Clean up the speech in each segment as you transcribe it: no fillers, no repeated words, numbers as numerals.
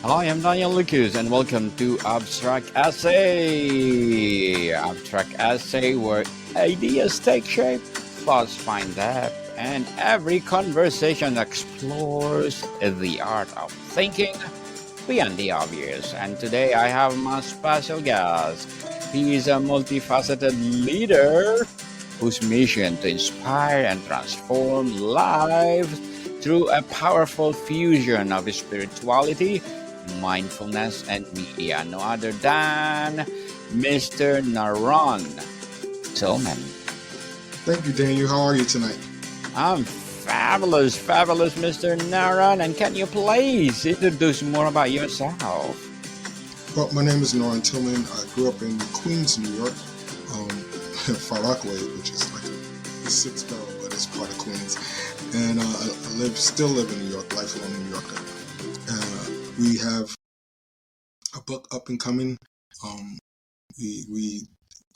Hi, I'm Daniel Lucas, and welcome to Abstract Essay. Abstract Essay, where ideas take shape, thoughts find depth, and every conversation explores the art of thinking beyond the obvious. And today I have my special guest. He is a multifaceted leader whose mission to inspire and transform lives through a powerful fusion of spirituality, mindfulness, and media. No other than Mr. NaRon Tillman. Thank you, Daniel. How are you tonight? I'm fabulous, Mr. NaRon. And can you please introduce more about yourself? Well, my name is NaRon Tillman. I grew up in Queens, New York, Far Rockaway, which is like the sixth borough, but it's part of Queens. And I still live in New York, lifelong New Yorker. We have a book up and coming. We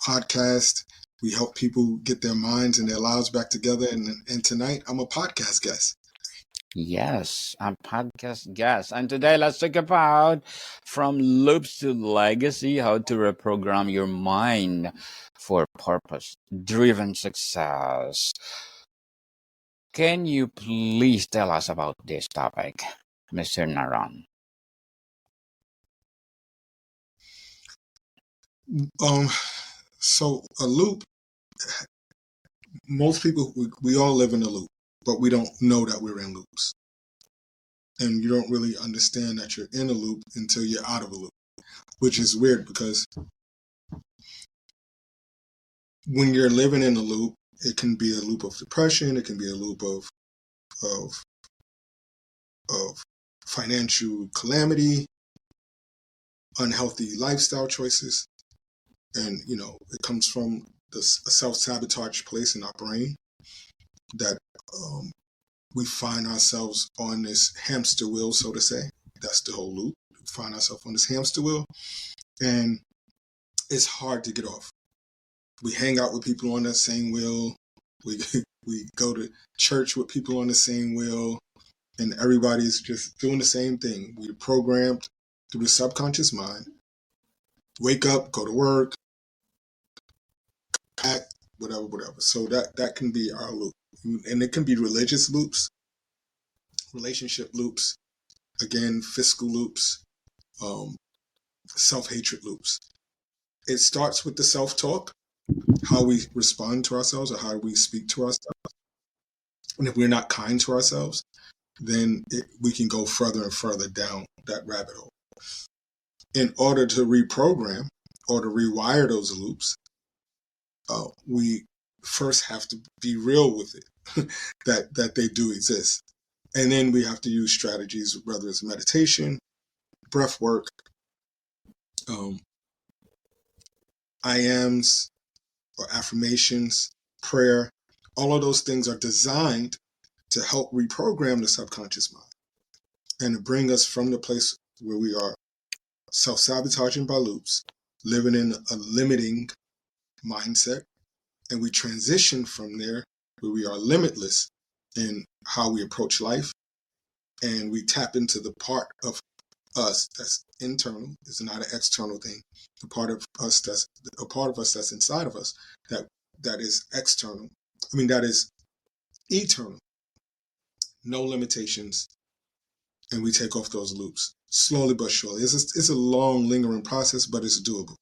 podcast. We help people get their minds and their lives back together. And tonight, I'm a podcast guest. Yes, I'm podcast guest. And today, let's talk about from loops to legacy, how to reprogram your mind for purpose-driven success. Can you please tell us about this topic, Mr. NaRon? So a loop, most people, we all live in a loop, but we don't know that we're in loops. And you don't really understand that you're in a loop until you're out of a loop, which is weird because when you're living in a loop, it can be a loop of depression. It can be a loop of financial calamity, unhealthy lifestyle choices. And, it comes from a self-sabotage place in our brain that we find ourselves on this hamster wheel, so to say. That's the whole loop. We find ourselves on this hamster wheel, and it's hard to get off. We hang out with people on that same wheel. We go to church with people on the same wheel, and everybody's just doing the same thing. We're programmed through the subconscious mind. Wake up, go to work, act, whatever. So that can be our loop. And it can be religious loops, relationship loops, again, fiscal loops, self-hatred loops. It starts with the self-talk, how we respond to ourselves or how we speak to ourselves. And if we're not kind to ourselves, then we can go further and further down that rabbit hole. In order to reprogram or to rewire those loops, we first have to be real with it, that they do exist. And then we have to use strategies, whether it's meditation, breath work, I ams or affirmations, prayer. All of those things are designed to help reprogram the subconscious mind and to bring us from the place where we are self-sabotaging by loops, living in a limiting mindset, and we transition from there where we are limitless in how we approach life, and we tap into the part of us that's internal. It's not an external thing. The part of us that's inside of us that is external. That is eternal. No limitations, and we take off those loops slowly but surely. It's a long, lingering process, but it's doable.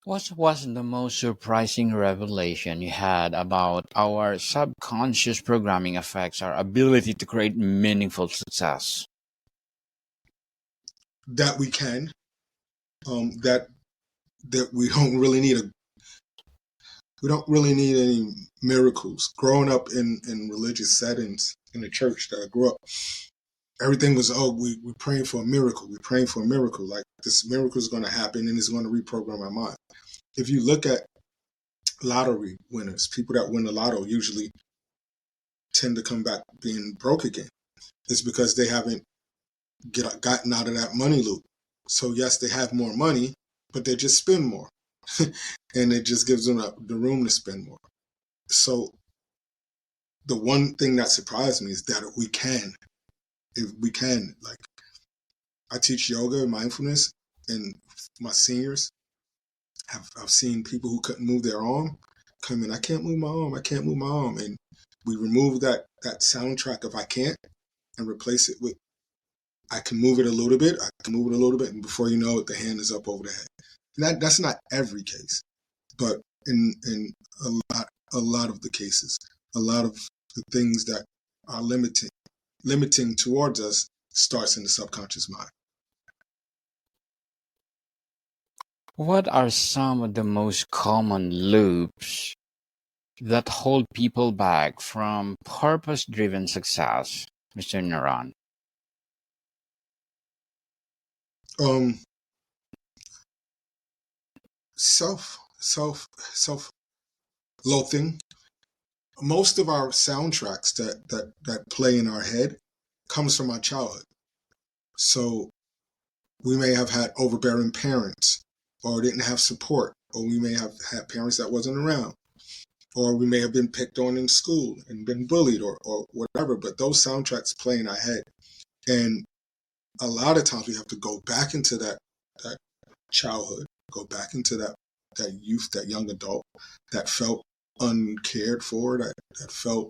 What was the most surprising revelation you had about our subconscious programming affects our ability to create meaningful success? That we can, that we don't really need any miracles. Growing up in religious settings in the church that I grew up, everything was, we're praying for a miracle. We're praying for a miracle. Like this miracle is going to happen and it's going to reprogram our mind. If you look at lottery winners, people that win the lotto usually tend to come back being broke again. It's because they haven't gotten out of that money loop. So yes, they have more money, but they just spend more. And it just gives them the room to spend more. So the one thing that surprised me is that we can. if we can. Like, I teach yoga and mindfulness, and my seniors I've seen people who couldn't move their arm come in. I can't move my arm. I can't move my arm. And we remove that soundtrack of I can't and replace it with I can move it a little bit. I can move it a little bit. And before you know it, the hand is up over the head. And that's not every case, but in a lot of the cases, a lot of the things that are limiting towards us starts in the subconscious mind. What are some of the most common loops that hold people back from purpose-driven success, Mr. NaRon? Um, self loathing. Most of our soundtracks that play in our head comes from our childhood. So we may have had overbearing parents, or didn't have support, or we may have had parents that wasn't around, or we may have been picked on in school and been bullied, or whatever. But those soundtracks play in our head, and a lot of times we have to go back into that childhood, go back into that youth, that young adult that felt uncared for, that felt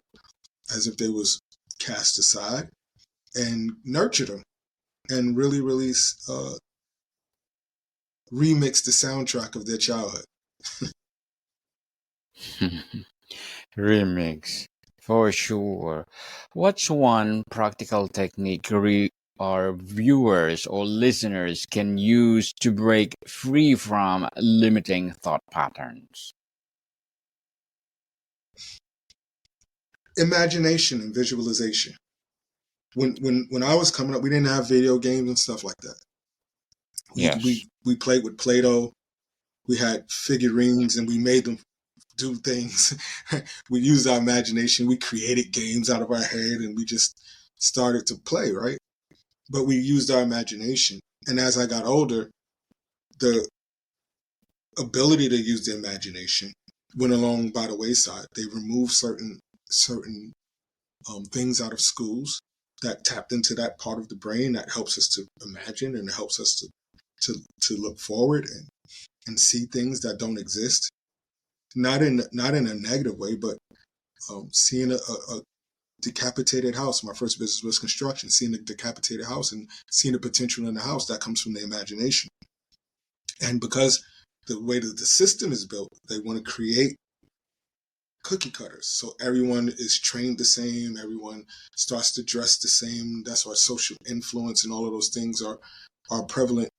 as if they was cast aside, and nurture them and really remix the soundtrack of their childhood. Remix, for sure. What's one practical technique our viewers or listeners can use to break free from limiting thought patterns? Imagination and visualization. When I was coming up, we didn't have video games and stuff like that. Yes. We played with Play-Doh. We had figurines, and we made them do things. We used our imagination. We created games out of our head, and we just started to play, right? But we used our imagination. And as I got older, the ability to use the imagination went along by the wayside. They removed certain things out of schools that tapped into that part of the brain that helps us to imagine, and it helps us to look forward and see things that don't exist. Not in a negative way, but seeing a decapitated house. My first business was construction. Seeing a decapitated house and seeing the potential in the house, that comes from the imagination. And because the way that the system is built, they want to create cookie cutters. So everyone is trained the same. Everyone starts to dress the same. That's why social influence and all of those things are prevalent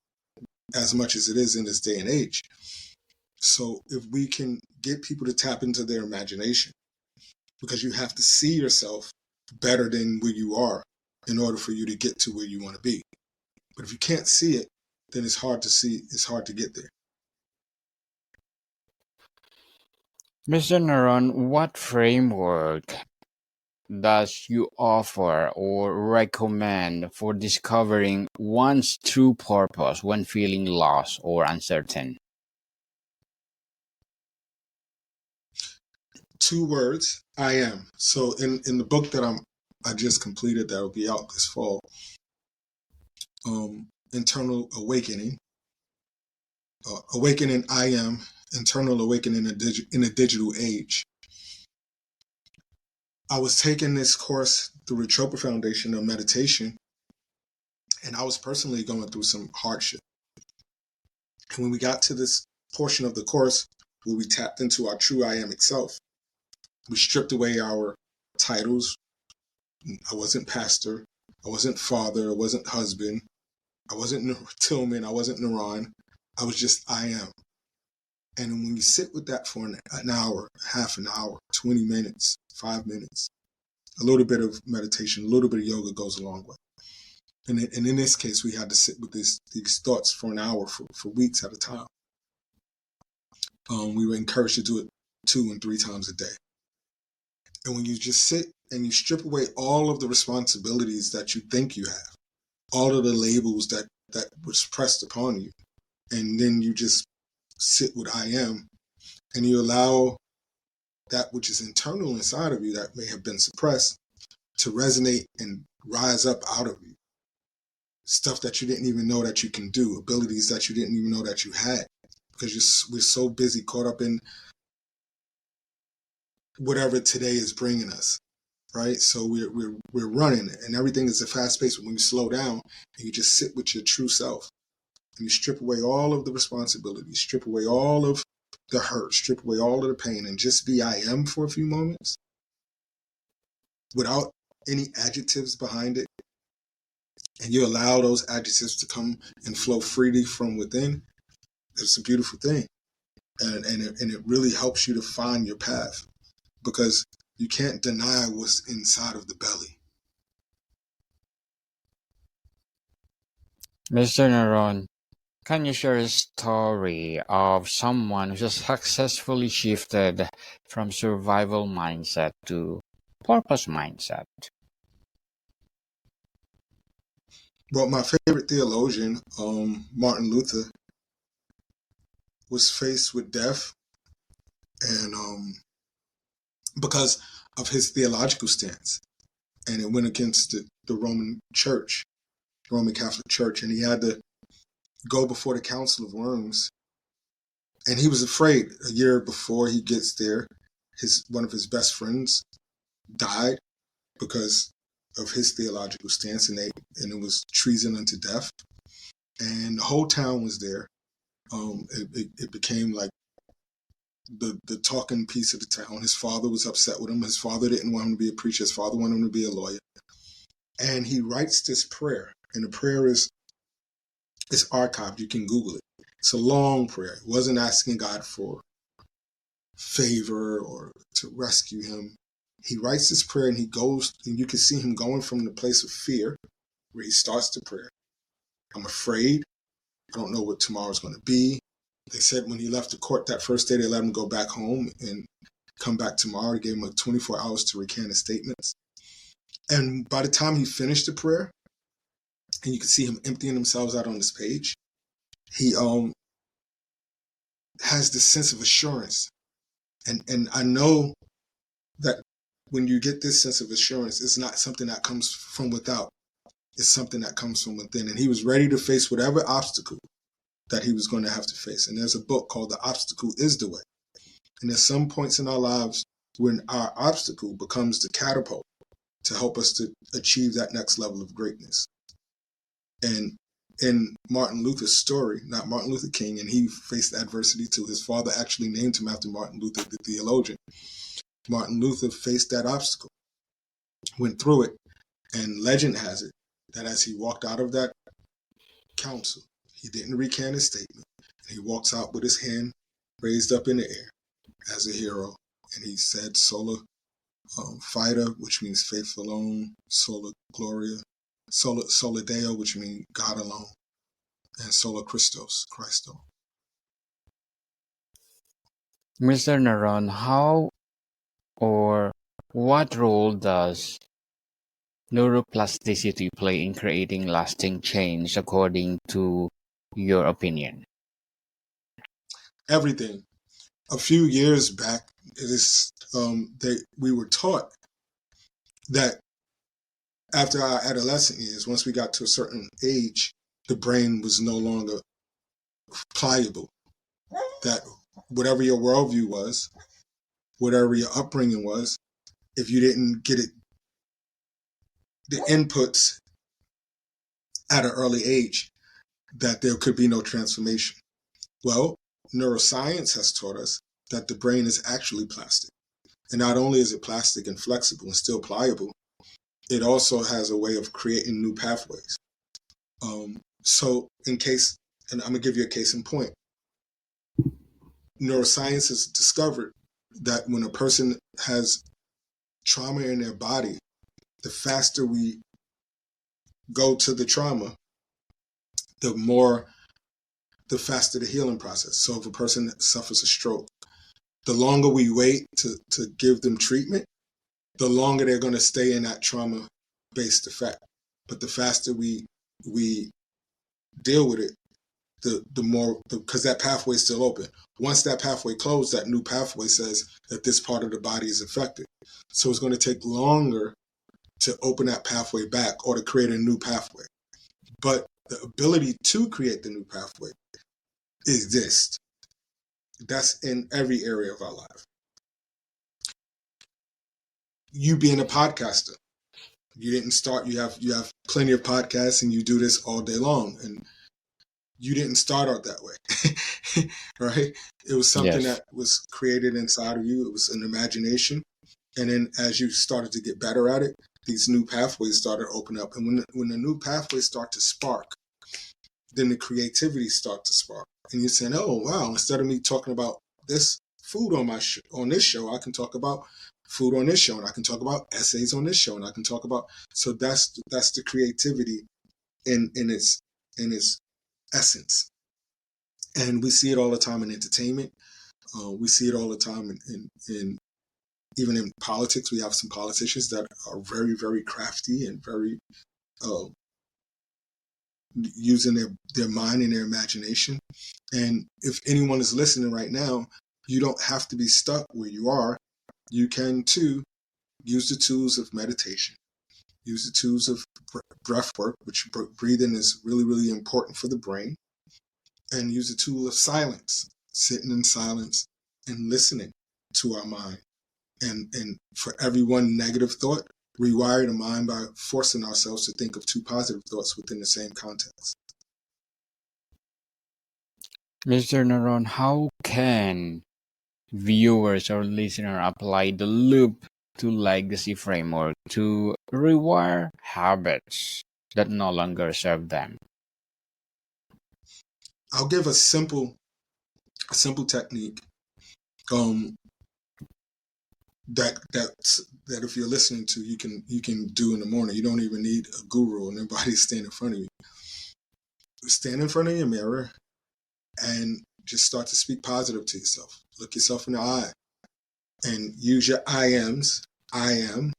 as much as it is in this day and age. So if we can get people to tap into their imagination, because you have to see yourself better than where you are in order for you to get to where you want to be. But if you can't see it, then it's hard to get there. Mr. NaRon, what framework does you offer or recommend for discovering one's true purpose when feeling lost or uncertain? 2 words, I am. So in the book that I just completed, that will be out this fall, Internal Awakening, Awakening I Am, Internal Awakening in a Digital Age. I was taking this course through the Tropa Foundation of Meditation, and I was personally going through some hardship. And when we got to this portion of the course where we tapped into our true I Am itself, we stripped away our titles. I wasn't pastor. I wasn't father. I wasn't husband. I wasn't Tillman. I wasn't NaRon. I was just I am. And when you sit with that for an hour, half an hour, 20 minutes, 5 minutes, a little bit of meditation, a little bit of yoga goes a long way. And in this case, we had to sit with these thoughts for an hour, for weeks at a time. We were encouraged to do it 2 and 3 times a day. And when you just sit and you strip away all of the responsibilities that you think you have, all of the labels that was pressed upon you, and then you just sit with I am, and you allow that which is internal inside of you that may have been suppressed to resonate and rise up out of you. Stuff that you didn't even know that you can do, abilities that you didn't even know that you had, because we're so busy caught up in whatever today is bringing us, right? So we're running, and everything is a fast pace. When you slow down and you just sit with your true self, and you strip away all of the responsibilities, strip away all of the hurt, strip away all of the pain, and just be I am for a few moments without any adjectives behind it, and you allow those adjectives to come and flow freely from within, it's a beautiful thing. And it really helps you to find your path, because you can't deny what's inside of the belly. Mr. NaRon, can you share a story of someone who successfully shifted from survival mindset to purpose mindset? Well, my favorite theologian, Martin Luther, was faced with death, and because of his theological stance, and it went against the Roman Church, Roman Catholic Church, and he had to go before the Council of Worms, and he was afraid. A year before he gets there, one of his best friends died because of his theological stance, and it was treason unto death, and the whole town was there. It became like the talking piece of the town. His father was upset with him. His father didn't want him to be a preacher. His father wanted him to be a lawyer. And he writes this prayer, and the prayer is archived. You can Google it. It's a long prayer. It wasn't asking God for favor or to rescue him. He writes this prayer, and he goes, and you can see him going from the place of fear, where he starts the prayer. I'm afraid. I don't know what tomorrow's going to be. They said when he left the court that first day, they let him go back home and come back tomorrow. They gave him 24 hours to recant his statements. And by the time he finished the prayer, and you can see him emptying himself out on this page, he has this sense of assurance. And I know that when you get this sense of assurance, it's not something that comes from without. It's something that comes from within. And he was ready to face whatever obstacle that he was going to have to face. And there's a book called The Obstacle is the Way. And there's some points in our lives when our obstacle becomes the catapult to help us to achieve that next level of greatness. And in Martin Luther's story, not Martin Luther King, and he faced adversity too. His father actually named him after Martin Luther, the theologian. Martin Luther faced that obstacle, went through it, and legend has it that as he walked out of that council, he didn't recant his statement. And he walks out with his hand raised up in the air as a hero. And he said, Sola Fide, which means faith alone, Sola Gloria, Sola Deo, which means God alone, and Sola Christos, Christ alone. Mr. NaRon, how or what role does neuroplasticity play in creating lasting change according to your opinion? Everything. A few years back, we were taught that after our adolescent years, once we got to a certain age, the brain was no longer pliable. That whatever your worldview was, whatever your upbringing was, if you didn't get it, the inputs at an early age, that there could be no transformation. Well, neuroscience has taught us that the brain is actually plastic. And not only is it plastic and flexible and still pliable, it also has a way of creating new pathways. So and I'm going to give you a case in point. Neuroscience has discovered that when a person has trauma in their body, the faster we go to the trauma, the faster the healing process. So if a person suffers a stroke, the longer we wait to give them treatment, the longer they're going to stay in that trauma-based effect. But the faster we deal with it, the more, because that pathway is still open. Once that pathway closed, that new pathway says that this part of the body is affected. So it's going to take longer to open that pathway back or to create a new pathway. But the ability to create the new pathway exists. That's in every area of our life. You being a podcaster, you didn't start, you have plenty of podcasts and you do this all day long, and you didn't start out that way. Right? It was something Yes. that was created inside of you. It was an imagination. And then as you started to get better at it, these new pathways started to open up. And when the new pathways start to spark, then the creativity starts to spark. And you're saying, oh, wow, instead of me talking about this food on my on this show, I can talk about food on this show, and I can talk about essays on this show, and I can talk about. So that's the creativity in its essence. And we see it all the time in entertainment. We see it all the time in even in politics. We have some politicians that are very, very crafty and very using their mind and their imagination. And if anyone is listening right now, you don't have to be stuck where you are. You can too use the tools of meditation, use the tools of breath work, which breathing is really, really important for the brain, and use the tool of silence, sitting in silence and listening to our mind. And for every one negative thought, rewire the mind by forcing ourselves to think of two positive thoughts within the same context. Mr. NaRon, how can viewers or listener apply the loop to legacy framework to rewire habits that no longer serve them? I'll give a simple technique that if you're listening to, you can do in the morning. You don't even need a guru and everybody stand in front of you. Stand in front of your mirror and just start to speak positive to yourself. Look yourself in the eye and use your I ams. I am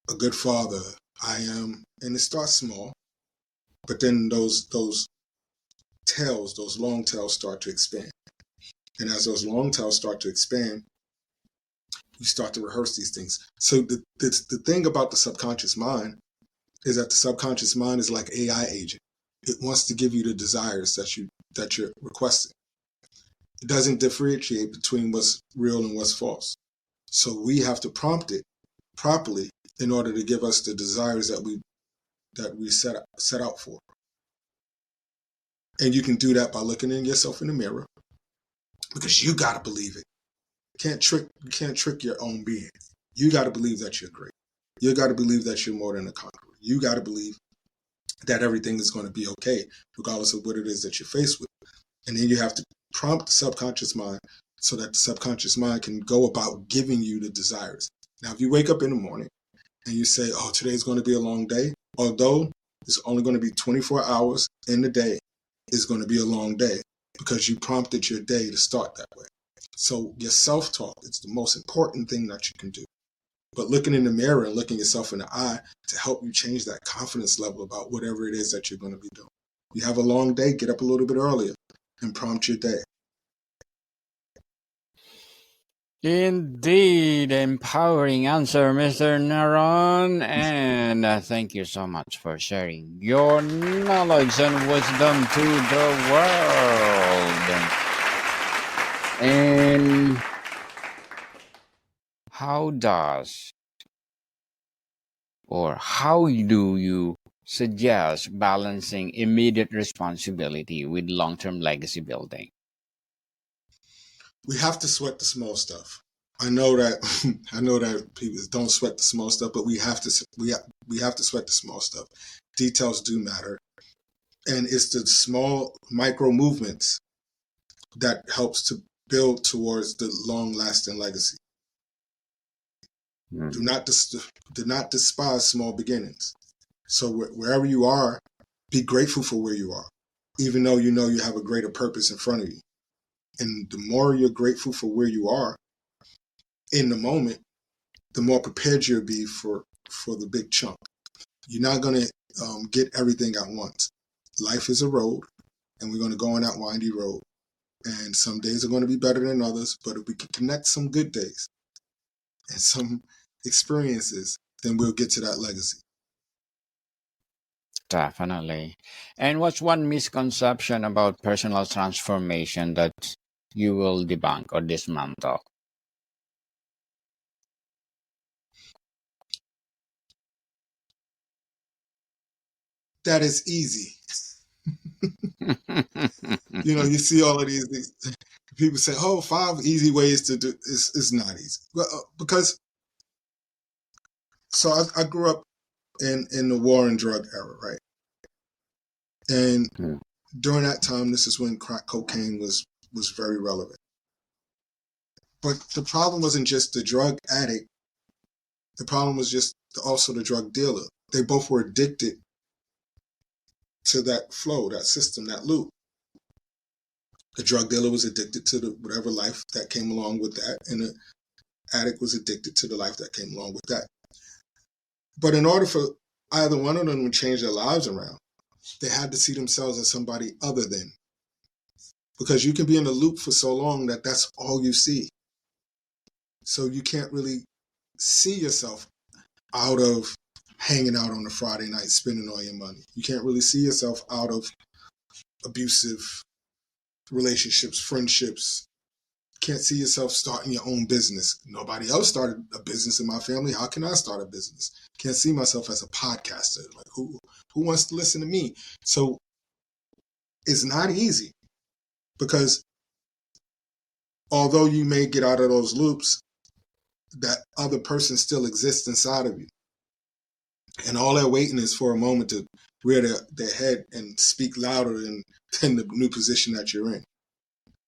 a good father. I am, and it starts small, but then those tails, those long tails start to expand. And as those long tails start to expand, you start to rehearse these things. So the thing about the subconscious mind is that the subconscious mind is like AI agent. It wants to give you the desires that you're requesting. It doesn't differentiate between what's real and what's false. So we have to prompt it properly in order to give us the desires that we set out for. And you can do that by looking in yourself in the mirror, because you got to believe it. You can't trick your own being. You got to believe that you're great. You got to believe that you're more than a conqueror. You got to believe that everything is going to be okay, regardless of what it is that you're faced with. And then you have to prompt the subconscious mind so that the subconscious mind can go about giving you the desires. Now, if you wake up in the morning and you say, oh, today's going to be a long day, although it's only going to be 24 hours in the day, it's going to be a long day because you prompted your day to start that way. So your self-talk is the most important thing that you can do. But looking in the mirror and looking yourself in the eye to help you change that confidence level about whatever it is that you're going to be doing. You have a long day, get up a little bit earlier and prompt your day. Indeed, empowering answer, Mr. NaRon, and thank you so much for sharing your knowledge and wisdom to the world. And how do you suggest balancing immediate responsibility with long-term legacy building? We have to sweat the small stuff. I know that people don't sweat the small stuff, but we have to sweat the small stuff. Details do matter, and it's the small micro movements that helps to build towards the long-lasting legacy. Do not despise small beginnings. So wherever you are, be grateful for where you are, even though you know you have a greater purpose in front of you. And the more you're grateful for where you are in the moment, the more prepared you'll be for the big chunk. You're not going to get everything at once. Life is a road, and we're going to go on that windy road. And some days are going to be better than others, but if we can connect some good days and some experiences, then we'll get to that legacy. Definitely. And what's one misconception about personal transformation that you will debunk or dismantle? That is easy. You see all of these people say, "Oh, 5 easy ways to do." It's not easy, because so I grew up in the war and drug era, right? And during that time, this is when crack cocaine was very relevant. But the problem wasn't just the drug addict. The problem was just also the drug dealer. They both were addicted to that flow, that system, that loop. The drug dealer was addicted to whatever life that came along with that, and the addict was addicted to the life that came along with that. But in order for either one of them to change their lives around, they had to see themselves as somebody other than. Because you can be in a loop for so long that that's all you see. So you can't really see yourself out of hanging out on a Friday night, spending all your money. You can't really see yourself out of abusive relationships, friendships. You can't see yourself starting your own business. Nobody else started a business in my family. How can I start a business? Can't see myself as a podcaster. Like who wants to listen to me? So it's not easy, because although you may get out of those loops, that other person still exists inside of you. And all they're waiting is for a moment to rear their head and speak louder than the new position that you're in.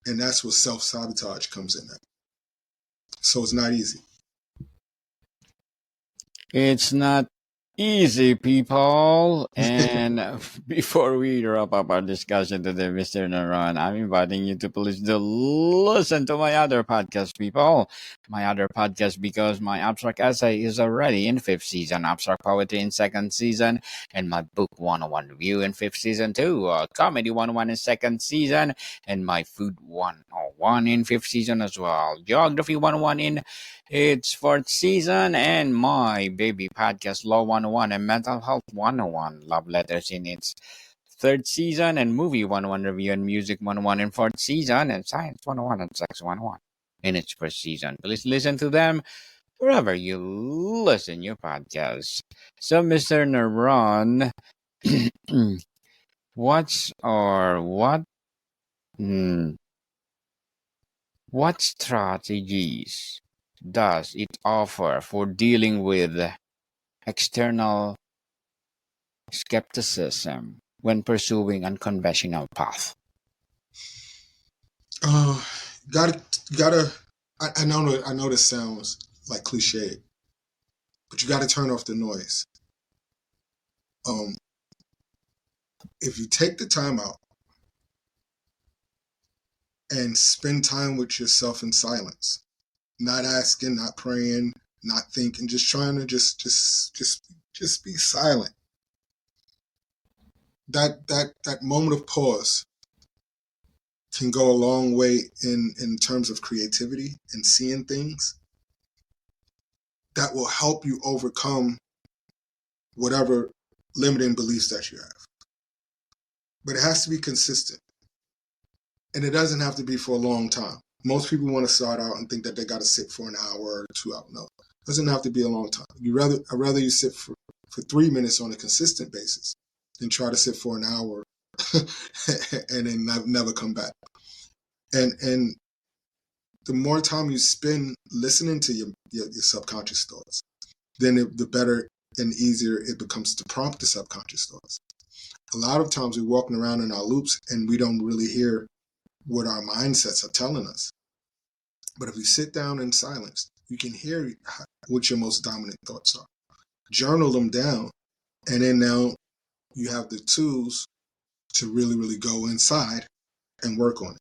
And that's where self-sabotage comes in at. So it's not easy. It's not easy, people. And before we wrap up our discussion today, Mr. NaRon, I'm inviting you to please do listen to my other podcast, people. My other podcast, because my abstract essay is already in 5th season, abstract poetry in 2nd season, and my book 101 review in 5th season too, comedy 101 in 2nd season, and my food 101 in 5th season as well, geography 101 in its 4th season, and my baby podcast Law 101 and Mental Health 101 Love Letters in its 3rd season, and Movie 101 Review and Music 101 in 4th season, and Science 101 and Sex 101 in its 1st season. Please listen to them wherever you listen your podcasts. So, Mr. NaRon, what strategies does it offer for dealing with external skepticism when pursuing unconventional path? Gotta. I know this sounds like cliche, but you gotta turn off the noise. If you take the time out and spend time with yourself in silence, not asking, not praying, not thinking, just trying to just be silent. That moment of pause can go a long way in terms of creativity and seeing things that will help you overcome whatever limiting beliefs that you have. But it has to be consistent. And it doesn't have to be for a long time. Most people want to start out and think that they got to sit for an hour or 2 hours. No, it doesn't have to be a long time. I'd rather you sit for 3 minutes on a consistent basis than try to sit for an hour and then never come back. And the more time you spend listening to your subconscious thoughts, then the better and easier it becomes to prompt the subconscious thoughts. A lot of times we're walking around in our loops and we don't really hear what our mindsets are telling us. But if you sit down in silence, you can hear what your most dominant thoughts are. Journal them down, and then now you have the tools to really, really go inside and work on it.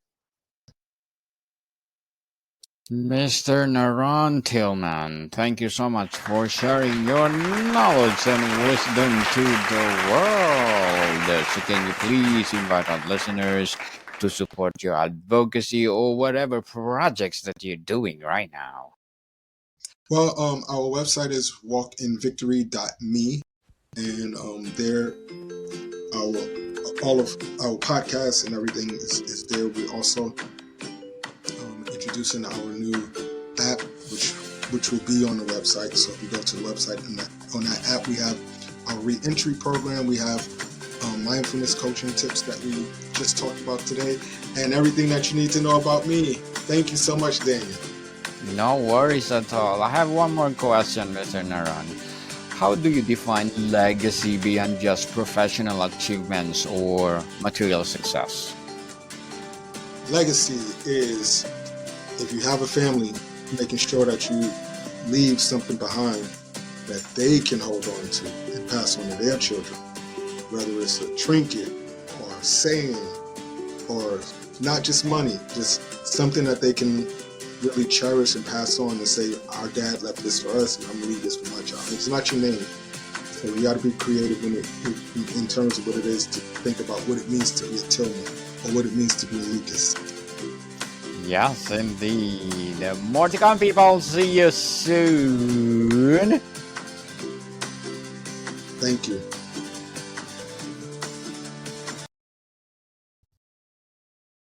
Mr. NaRon Tillman, thank you so much for sharing your knowledge and wisdom to the world. So can you please invite our listeners to support your advocacy or whatever projects that you're doing right now? Well, our website is walkinvictory.me, and there, all of our podcasts and everything is there. We also introducing our new app, which will be on the website. So if you go to the website, on that app, we have our re-entry program. We have mindfulness coaching tips that we just talked about today, and everything that you need to know about me. Thank you so much, Daniel. No worries at all. I have one more question, Mr. NaRon. How do you define legacy beyond just professional achievements or material success? Legacy is, if you have a family, making sure that you leave something behind that they can hold on to and pass on to their children, whether it's a trinket or a saying or not just money, just something that they can really cherish and pass on and say, our dad left this for us and I'm going to leave this for my child. It's not your name. So you got to be creative in terms of what it is to think about what it means to be a Tillman or what it means to be a Lucas. Yes, indeed. More to come, people. See you soon. Thank you.